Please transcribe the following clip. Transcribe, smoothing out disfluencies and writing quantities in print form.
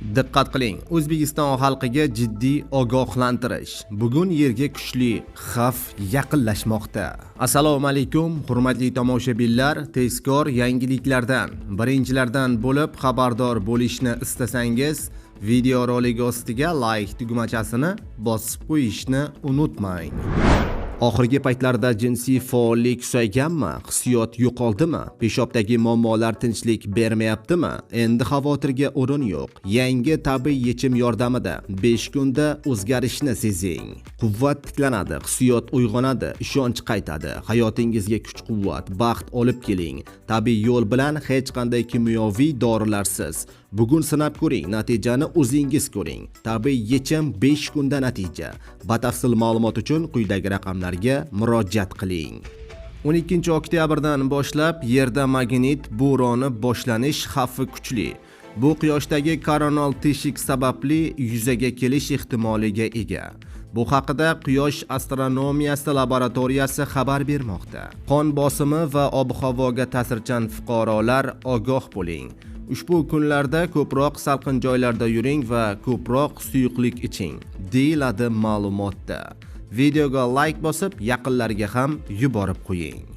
Diqqat qiling, O'zbekiston xalqiga jiddiy ogohlantirish. Bugun yerga kuchli xavf yaqinlashmoqda. Assalomu alaykum, hurmatli tomoshabinlar. Tezkor yangiliklardan, birinchilardan bo'lib xabardor bo'lishni istasangiz, video rolik ostiga like tugmachasini bosib qo'yishni unutmang. Oxirgi paytlarda jinsiy faollik susayganmi? Hissiyot yo'qoldimi? Peshobdagi muammolar tinchlik bermayaptimi? Endi xavotirga o'rin yo'q. Yangi tabiiy yechim yordamida 5 kunda o'zgarishni sezing. Quvvat tiklanadi, hissiyot uyg'onadi, ishonch qaytadi. Hayotingizga kuch-quvvat, baxt olib keling. Tabiiy yo'l bilan hech qanday kimyoviy dorilarsiz. Bugun sinab ko'ring, natijani o'zingiz ko'ring. Tabiiy yechim 5 kunda natija. Batafsil ma'lumot uchun quyidagi raqamlarga murojaat qiling. 12 oktyabrdan boshlab Yerda magnit bo'roni boshlanish xavfi kuchli. Bu Quyoshdagi koronal teshik sababli yuzaga kelish ehtimoliga ega. Bu haqida Quyosh astronomiyasi laboratoriyasi xabar bermoqda. Qon bosimi va ob-havoga ta'sirchan fuqarolar ogoh bo'ling. Ushbu kunlarda ko'proq salqin joylarda yuring va ko'proq suyuqlik iching, deyiladi ma'lumotda. Videoga like bosib, yaqinlarga ham yuborib qo'ying.